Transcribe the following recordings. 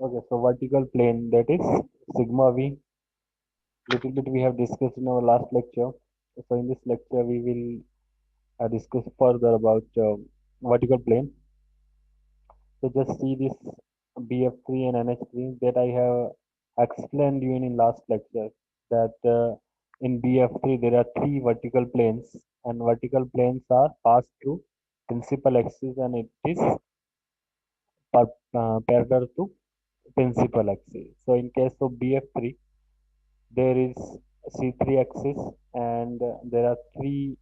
Okay, so vertical plane, that is sigma v. Little bit we have discussed in our last lecture. So in this lecture we will discuss further about vertical plane. So just see this BF3 and NH3 that I have explained you in last lecture, that in BF3 there are three vertical planes, and vertical planes are passed through principal axis, and it is parallel to principal axis. So in case of BF3 there is C3 axis, and there are three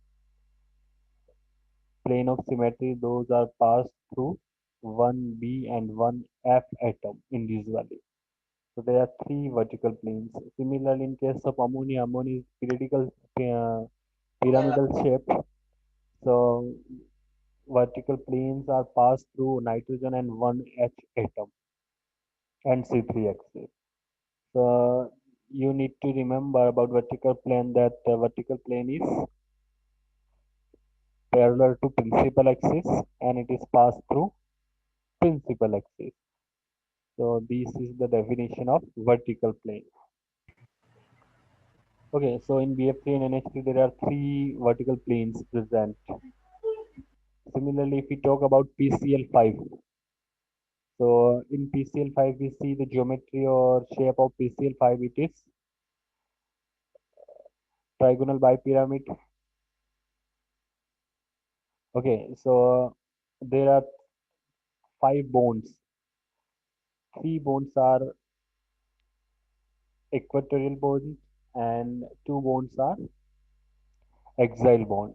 plane of symmetry. Those are passed through 1b and 1f atom individually. So there are three vertical planes. Similarly, in case of ammonia, ammonia is pyramidal shape. So vertical planes are passed through nitrogen and 1H atom and C3 axis. So you need to remember about vertical plane, that vertical plane is parallel to principal axis and it is passed through principal axis. So this is the definition of vertical plane. Okay, so in BF3 and NH3 there are three vertical planes present. Similarly, if we talk about PCl5, so in PCl5 we see the geometry or shape of PCl5. It is trigonal bipyramid. Okay, so there are five bonds. Three bonds are equatorial bonds and two bonds are axial bond.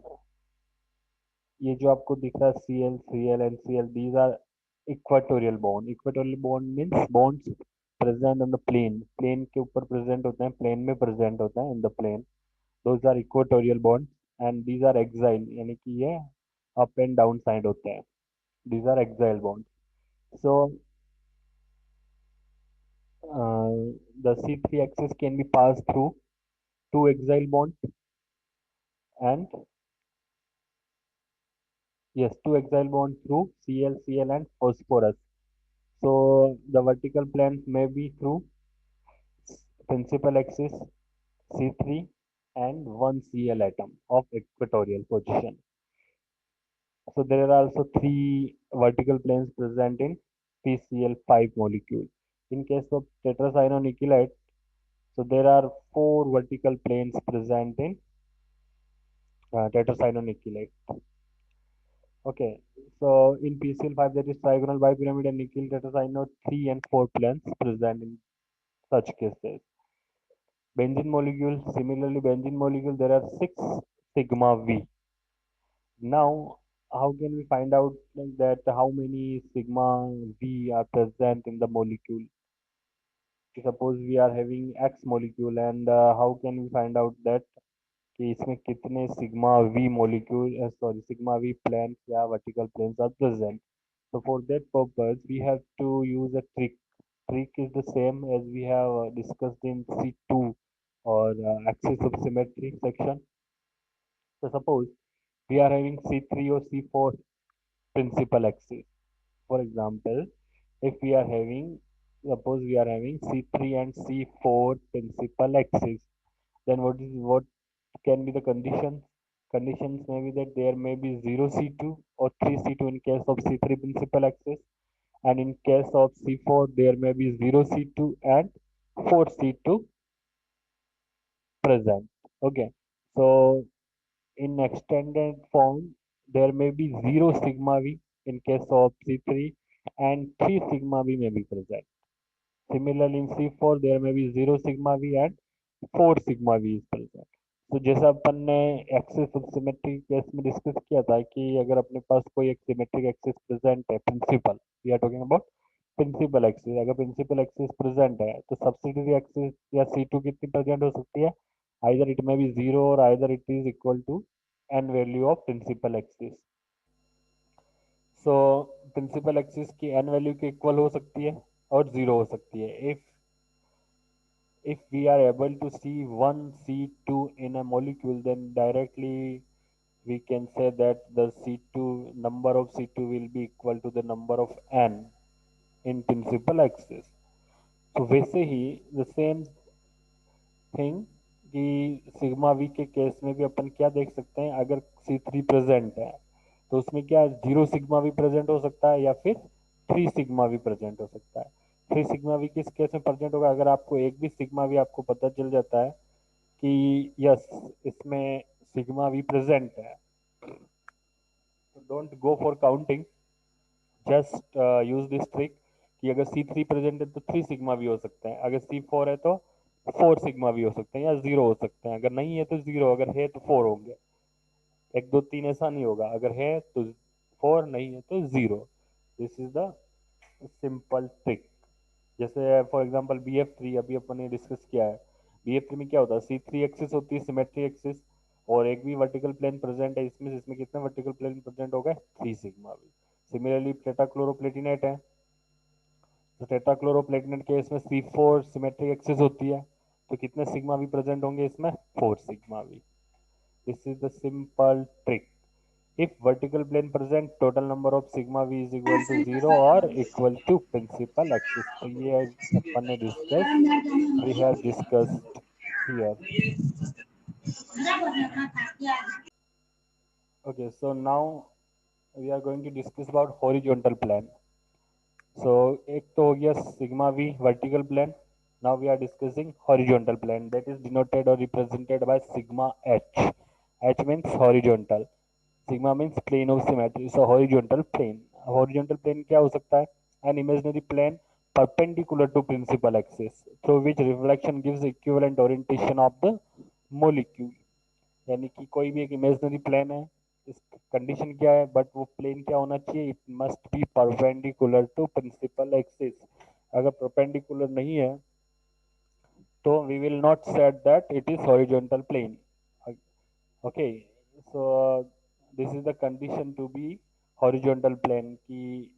ये जो आपको दिख रहा है Cl, Cl and Cl, these are equatorial bond. Equatorial bond means bonds present on the plane. Plane के ऊपर present होते हैं, plane में present होता है in the plane. Those are equatorial bonds and these are axial, यानी कि ये up and down side होते हैं. These are axial bonds. So the C3 axis can be passed through two axial bonds, and yes, two axial bonds through Cl, Cl and phosphorus. So the vertical planes may be through principal axis C3 and one Cl atom of equatorial position. So there are also three vertical planes present in PCl5 molecule. In case of tetracyanonickelate, so there are four vertical planes present in tetracyanonickelate. Okay, so in PCl5 there is trigonal bipyramid and nickel tetracyano 3 and 4 planes present in such cases. Benzene molecule, similarly benzene molecule there are 6 sigma V. Now how can we find out like that how many sigma V are present in the molecule? Suppose we are having X molecule, and how can we find out that कि इसमें कितने sigma V molecule sigma V planes या vertical planes are present. So for that purpose we have to use a trick. Trick is the same as we have discussed in C2 or axis of symmetry section. So suppose we are having C3 or C4 principal axis. For example, if we are having, suppose we are having C3 and C4 principal axis, then what can be the conditions? Conditions may be that there may be 0 C2 or 3 C2 in case of C3 principal axis, and in case of C4 there may be 0 C2 and 4 C2 present. Okay, so in extended form there may be 0 sigma V in case of C3 and 3 sigma V may be present. Similarly in C4 there may be 0 sigma V and 4 sigma V is present. तो जैसा अपन ने axis of symmetry case में discuss किया था कि अगर अपने पास कोई एक सिमेट्रिक एक्सिस प्रेजेंट है, principal we are talking about principal axis, अगर प्रिंसिपल एक्सिस प्रेजेंट है तो सब्सिडियरी एक्सिस या C2 कितनी प्रेजेंट हो सकती है? Either it may be zero और either it is equal to an value of principal axis. So principal axis की एन वैल्यू के इक्वल हो सकती है और जीरो हो सकती है. If we are able to see one C2 in a molecule, then directly we can say that the C2 number of C2 will be equal to the number of N in principal axis. तो वैसे ही the same thing कि sigma v के case में भी अपन क्या देख सकते हैं, अगर C3 प्रेजेंट है तो उसमें क्या 0 सिग्मा वी प्रेजेंट हो सकता है या फिर 3 सिग्मा वी प्रेजेंट हो सकता है। 3 सिग्मा वी किस केस में प्रेजेंट होगा, अगर आपको एक भी सिग्मा वी आपको पता चल जाता है कि यस इसमें सिग्मा वी प्रेजेंट है, तो don't go for counting, just use this trick कि अगर C3 प्रेजेंट है तो 3 सिग्मा भी हो सकते हैं, अगर C4 है तो 4 सिग्मा भी हो सकते हैं या 0 हो सकते हैं, अगर नहीं है तो 0, अगर है तो 4 होंगे। 1 2 3 ऐसा नहीं होगा, अगर है तो 4, नहीं है तो 0। This is the simple trick. जैसे फॉर एग्जांपल BF3 अभी अपन ने डिस्कस किया है, BF3 में क्या होता है, C3 एक्सिस होती है सिमेट्री एक्सिस, और एक भी वर्टिकल प्लेन प्रेजेंट है इसमें, इसमें कितने वर्टिकल प्लेन प्रेजेंट हो गए, 3 सिग्मा भी। सिमिलरली टेट्राक्लोरोप्लेटिनेट है, तो टेट्राक्लोरोप्लेटिनेट के इसमें C4 सिमेट्रिक एक्सिस होती है, तो कितने सिग्मा भी प्रेजेंट होंगे इसमें, 4 सिग्मा भी। This is the simple trick. If vertical plane present total number of sigma v is equal to 0 और इक्वल टू प्रिंसिपल एक्सिस, तो ये अपन ने discuss, we have discussed here. Okay, so now we are going to discuss about horizontal plane. So एक तो हो गया sigma v vertical plane, now we are discussing horizontal plane, that is denoted or represented by sigma h. H means horizontal, sigma means plane of symmetry, so horizontal plane. Horizontal plane क्या हो सकता है, an imaginary plane perpendicular to principal axis through which reflection gives equivalent orientation of the molecule। यानी कि कोई भी एक imaginary plane है, इस कंडीशन क्या है, बट वो प्लेन क्या होना चाहिए, it must be perpendicular to principal axis. अगर परपेंडिकुलर नहीं है तो we will not set that it is horizontal plane. Okay, so this is the condition to be horizontal plane कि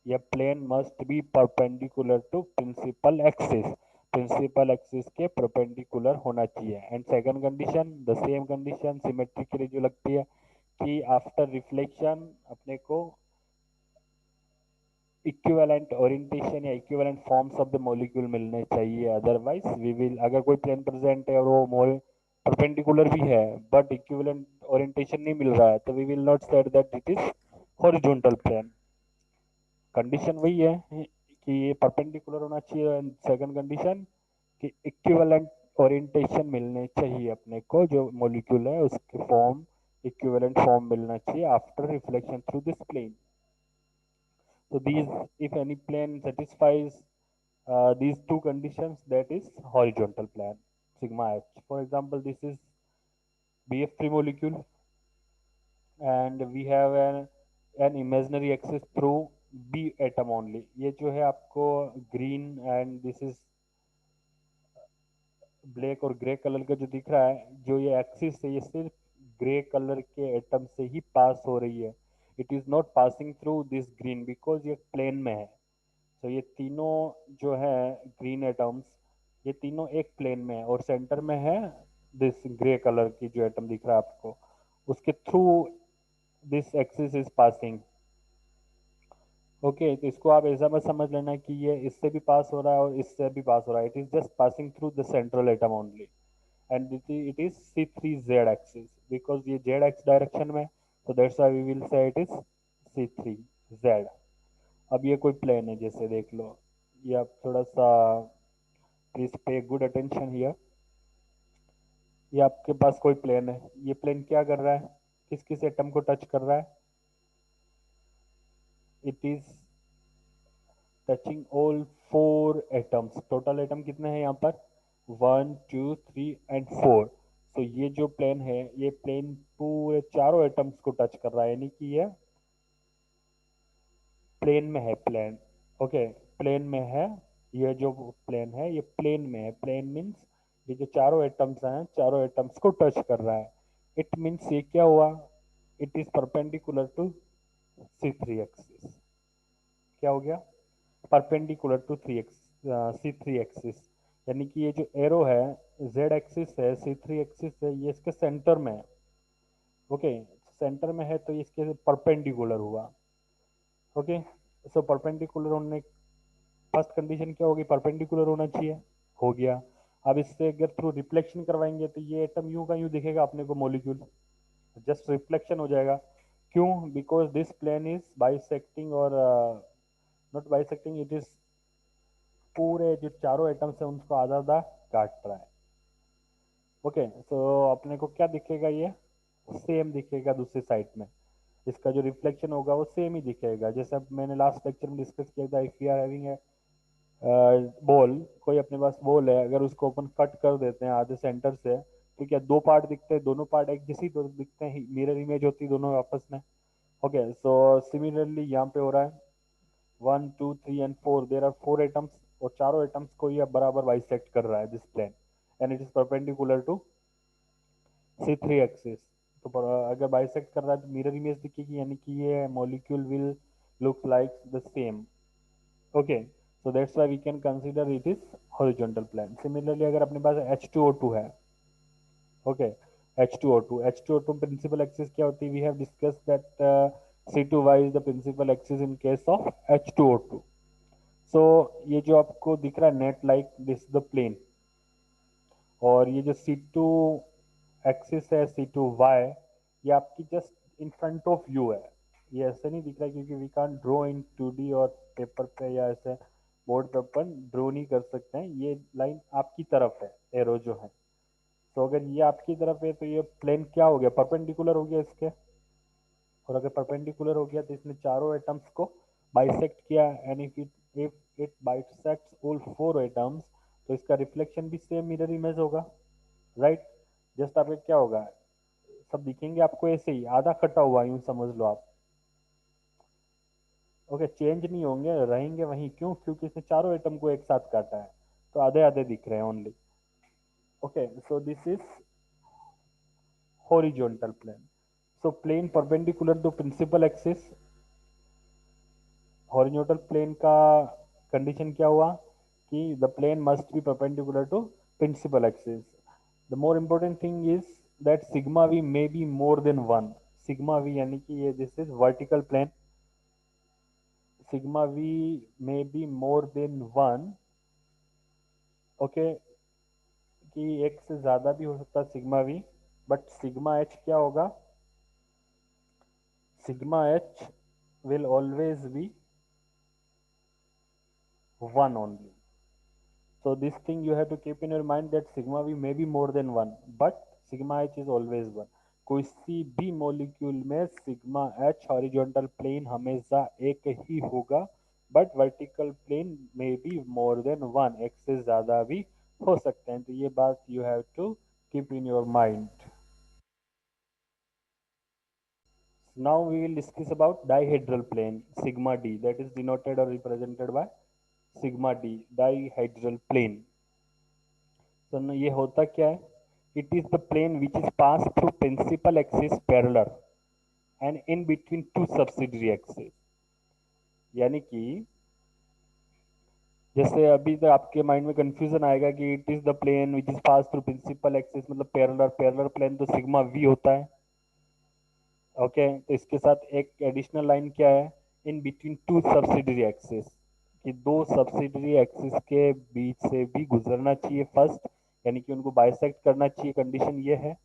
यह plane must be perpendicular to principal axis, principal axis के perpendicular होना चाहिए। And second condition, the same condition symmetry के लिए जो लगती है कि आफ्टर रिफ्लेक्शन अपने को इक्विवेलेंट ओरिएंटेशन या equivalent forms of the molecule मिलने चाहिए, अदरवाइज वी विल, अगर कोई प्लेन प्रेजेंट है और वो मोल परपेंडिकुलर भी है बट इक्विवेलेंट ओरिएंटेशन नहीं मिल रहा है, तो we will not set that it is horizontal plane. Condition वही है कि ये परपेंडिकुलर होना चाहिए, एंड सेकंड कंडीशन कि इक्विवेलेंट ओरिएंटेशन मिलने चाहिए अपने को, जो मॉलिक्यूल है उसके फॉर्म, इक्विवेलेंट फॉर्म मिलना चाहिए after reflection through this plane. So these, if any plane satisfies these two conditions, that is horizontal plane, sigma h. For example, this is BF3 molecule, and we have an imaginary axis through B atom only. ये जो है आपको green and this is black और grey colour का जो दिख रहा है, जो ये एक्सिस है, ये सिर्फ ग्रे कलर के एटम से ही पास हो रही है। It is not passing through this green because ये प्लेन में है। तो ये तीनों जो है ग्रीन एटम्स, ये तीनों एक प्लेन में है और सेंटर में है दिस ग्रे कलर की जो एटम दिख रहा है आपको, उसके through this axis is passing. Okay, तो इसको आप ऐसा मत समझ लेना कि ये इससे भी पास हो रहा है और इससे भी पास हो रहा है, it is just passing through the central atom only, and it is C3Z axis because ये Z डायरेक्शन में, so that's why we will say it is C3Z। अब ये कोई प्लेन है, जैसे देख लो, ये आप थोड़ा सा please pay good attention here. ये आपके पास कोई प्लेन है, ये प्लेन क्या कर रहा है, किस किस एटम को टच कर रहा है, it is touching all 4 atoms. Total atom कितने हैं यहाँ पर, 1 2 3 एंड 4। तो ये जो प्लेन है, ये प्लेन पूरे चारों एटम्स को टच कर रहा है, यानी कि ये प्लेन में है, प्लेन। ओके, प्लेन में है, ये जो प्लेन है ये प्लेन में है, प्लेन मीन्स ये जो चारों एटम्स हैं, चारों एटम्स को टच कर रहा है। इट मीन्स ये क्या हुआ, it is perpendicular to C3 axis. क्या हो गया, परपेंडिकुलर टू C3 एक्सिस, यानी कि ये जो एरो है Z एक्सिस है, C3 एक्सिस है, ये इसके सेंटर में है। ओके, सेंटर में है तो इसके परपेंडिकुलर हुआ। ओके, सो परपेंडिकुलर होने फर्स्ट कंडीशन क्या होगी, परपेंडिकुलर होना चाहिए, हो गया। अब इससे अगर थ्रू रिफ्लेक्शन करवाएंगे तो ये एटम यूं का यूं दिखेगा अपने को, मॉलिक्यूल जस्ट रिफ्लेक्शन हो जाएगा। क्यों? Because this plane is bisecting, और नॉट बाइसेक्टिंग, इट इज पूरे जो चारों एटम्स है उनको आधा आधा काट रहा है। ओके, सो अपने को क्या दिखेगा, ये सेम दिखेगा दूसरी साइड में, इसका जो रिफ्लेक्शन होगा वो सेम ही दिखेगा। जैसे अब मैंने लास्ट लेक्चर में डिस्कस किया था, if we are having a ball, कोई अपने पास बॉल है, अगर उसको अपन कट कर देते हैं आधे सेंटर से, तो क्या दो पार्ट दिखते हैं, दोनों पार्ट एक जैसे ही दिखते हैं, मिरर इमेज होती है दोनों आपस में। ओके, सो सिमिलरली यहाँ पे हो रहा है 1 2 3 and 4, देर आर 4 एटम्स, और चारों एटम्स को ये बराबर बाइसेक्ट कर रहा है this plane, and it is perpendicular to C3 axis. तो अगर बाइसेक्ट कर रहा है तो मिरर इमेज दिखेगी, यानी कि ये molecule will look like the same. Okay, so that's why we can consider it is horizontal plane. Similarly, अगर अपने पास H2O2 है, okay, H2O2 principal axis क्या होती है? We have discussed that C2Y is the principal axis in case of H2O2. So ये जो आपको दिख रहा है net like this the plane, और ये जो C2 एक्सिस है C2Y, ये आपकी just in front of view है। ये ऐसे नहीं दिख रहा है क्योंकि we can't draw in 2D और पेपर पे या ऐसे बोर्ड पे अपन ड्रॉ नहीं कर सकते हैं। ये लाइन आपकी तरफ है, एरो जो है। तो अगर ये आपकी तरफ है तो ये प्लेन क्या हो गया, परपेंडिकुलर हो गया इसके। और अगर परपेंडिकुलर हो गया तो इसने चारों एटम्स को बाइसेक्ट किया, and if it bisects all 4 atoms, तो इसका रिफ्लेक्शन भी सेम मिरर इमेज होगा, राइट। जस्ट आपका क्या होगा, सब दिखेंगे आपको ऐसे ही, आधा कटा हुआ यूं समझ लो आप। ओके, चेंज नहीं होंगे, रहेंगे वहीं। क्यों? क्योंकि इसने चारों एटम को एक साथ काटा है, तो आधे आधे दिख रहे हैं only. Okay, so this is horizontal plane. So plane perpendicular to principal axis, horizontal plane का कंडीशन क्या हुआ कि the plane must be perpendicular to principal axis. The more important thing is that sigma v may be more than one. Sigma v यानी कि ये this is vertical plane, sigma v may be more than 1। Okay, कि एक से ज्यादा भी हो सकता है sigma we, but sigma H क्या होगा, sigma H will always be 1 only. So this thing you have to keep in your mind that sigma v may be more than 1, but sigma h is always 1। किसी भी molecule में sigma H horizontal plane हमेशा एक ही होगा, but vertical plane में भी more than 1, एक से ज्यादा भी हो सकते हैं। तो ये बात you have to keep in your mind. Now we will discuss about dihedral plane, sigma d, that is denoted or represented by sigma d, dihedral plane। तो न ये होता क्या है, it is the plane which is pass through principal axis parallel and in between two subsidiary axis. यानी कि जैसे अभी तो आपके माइंड में कंफ्यूजन आएगा कि it is the plane which is pass through principal axis मतलब पैरेलल, पैरेलल प्लेन तो सिग्मा वी होता है। ओके, तो इसके साथ एक एडिशनल लाइन क्या है, इन बिटवीन टू सब्सिडरी एक्सिस, कि दो सब्सिडरी एक्सिस के बीच से भी गुजरना चाहिए फर्स्ट, यानी कि उनको बाइसेक्ट करना चाहिए, कंडीशन ये है।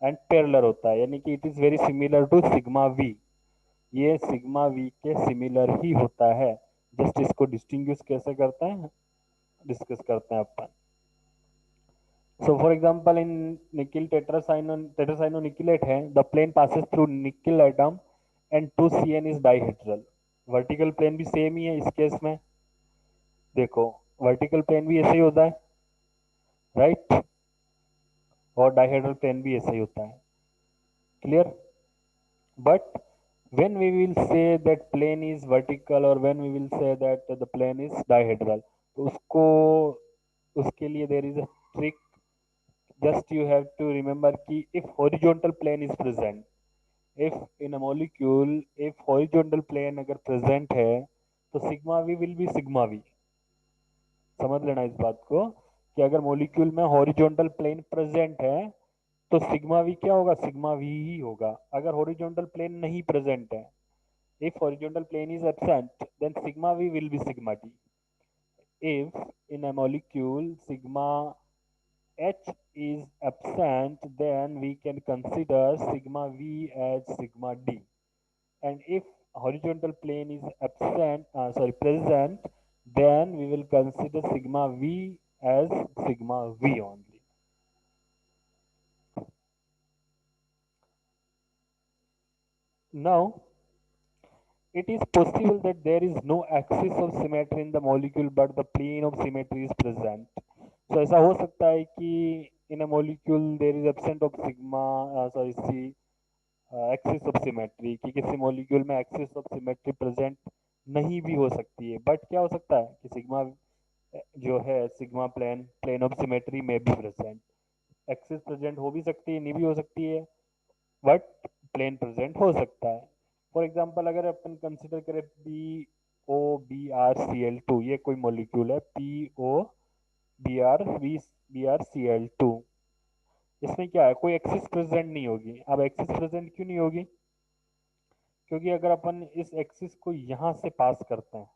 एंड पैरेलल होता है, यानी कि it is very similar to sigma v, ये सिग्मा वी के सिमिलर ही होता है। जस्ट इसको डिस्टिंग्विश कैसे करते हैं डिस्कस करते हैं अपन। So for example, in nickel tetracyanonickelate है, the plane passes through nickel atom and 2CN is dihedral। Vertical plane भी सेम ही है इस केस में। देखो, वर्टिकल प्लेन भी ऐसे ही होता है, राइट, और डाइहेड्रल प्लेन भी ऐसे ही होता है। Clear? But when we will say that plane is vertical or when we will say that the plane is dihedral, तो उसको उसके लिए there is a trick। just you have to remember कि if horizontal plane is present, if in a molecule if horizontal plane अगर present है तो sigma v will be sigma v। समझ लेना इस बात को कि अगर मॉलिक्यूल में हॉरिजॉन्टल प्लेन प्रेजेंट है तो सिग्मा वी क्या होगा, सिग्मा वी ही होगा। अगर हॉरिजॉन्टल प्लेन नहीं प्रेजेंट है, if horizontal plane is absent, then sigma v will be sigma t. if in a molecule sigma H is absent, then we can consider sigma V as sigma D. And if horizontal plane is present, then we will consider sigma V as sigma V only. Now, it is possible that there is no axis of symmetry in the molecule, but the plane of symmetry is present. So ऐसा हो सकता है कि in a molecule there is absent of sigma, axis of symmetry, कि किसी molecule में axis of symmetry present नहीं भी हो सकती है, बट क्या हो सकता है कि सिग्मा जो है sigma plane plane of symmetry में भी प्रेजेंट, एक्सिस प्रेजेंट हो भी सकती है, नहीं भी हो सकती है, बट प्लेन प्रेजेंट हो सकता है। फॉर एग्जांपल अगर अपन कंसिडर करें POBrCl2, ये कोई मॉलिक्यूल है POBrCl2, इसमें क्या है, कोई एक्सिस प्रेजेंट नहीं होगी। अब एक्सिस प्रेजेंट क्यों नहीं होगी? क्योंकि अगर अपन इस एक्सिस को यहाँ से पास करते हैं,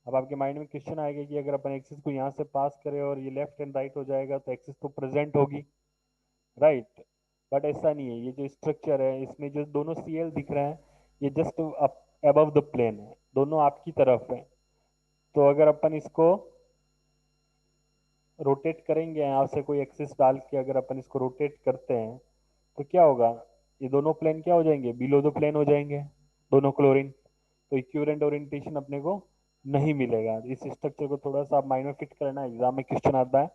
अब आपके माइंड में क्वेश्चन आएगा कि अगर अपन एक्सिस को यहाँ से पास करें और ये लेफ्ट एंड राइट हो जाएगा तो एक्सिस तो प्रेजेंट होगी, राइट? बट ऐसा नहीं है। ये जो स्ट्रक्चर है इसमें जो दोनों Cl दिख रहे हैं ये जस्ट अबव द प्लेन है, दोनों आपकी तरफ है। तो अगर अपन इसको रोटेट करेंगे, यहाँ से कोई एक्सिस डाल के अगर अपन इसको रोटेट करते हैं तो क्या होगा, ये दोनों प्लेन क्या हो जाएंगे, बिलो द प्लेन हो जाएंगे दोनों क्लोरीन। तो इक्विवेलेंट ओरिएंटेशन अपने को नहीं मिलेगा। इस स्ट्रक्चर को थोड़ा सा आप माइंड में फिट करना, एग्जाम में क्वेश्चन आता है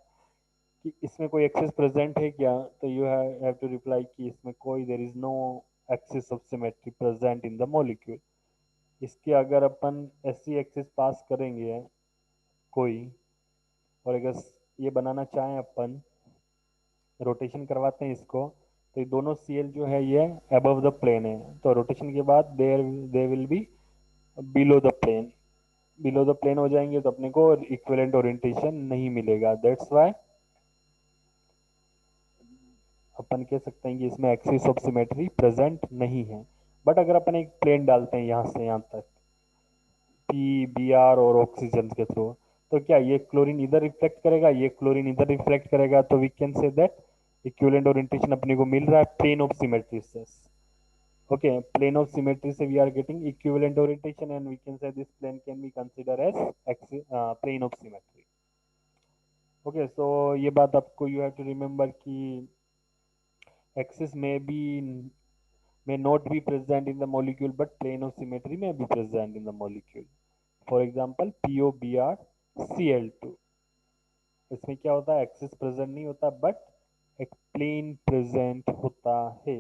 कि इसमें कोई एक्सिस प्रेजेंट है क्या, तो यू हैव टू रिप्लाई कि इसमें कोई there is no axis of symmetry present in the molecule. इसके अगर अपन ऐसी एक्सिस पास करेंगे कोई, और अगर ये बनाना चाहें अपन, रोटेशन करवाते हैं इसको, तो ये दोनों Cl जो है ये अबव द प्लेन है, तो रोटेशन के बाद there they will be below the plane, below the plane हो जाएंगे तो अपने को इक्विवेलेंट ओरिएंटेशन नहीं मिलेगा। दैट्स व्हाई अपन कह सकते हैं कि इसमें एक्सिस ऑफ सिमेट्री प्रेजेंट नहीं है। बट अगर अपन एक प्लेन डालते हैं यहाँ से यहाँ तक PBr और ऑक्सीजन के थ्रू, तो क्या ये क्लोरीन इधर रिफ्लेक्ट करेगा, ये क्लोरीन इधर रिफ्लेक्ट करेगा, तो we can say that equivalent orientation अपने को मिल रहा है प्लेन ऑफ सिमेट्री से। Okay, plane of symmetry से we are getting equivalent orientation and we can say this plane can be considered as plane of symmetry. Okay, so ये बात आपको you have to remember कि axis may not be present in the molecule but plane of symmetry may be present in the molecule. For example, POBrCl2, इसमें क्या होता है, axis present नहीं होता बट एक प्लेन प्रेजेंट होता है।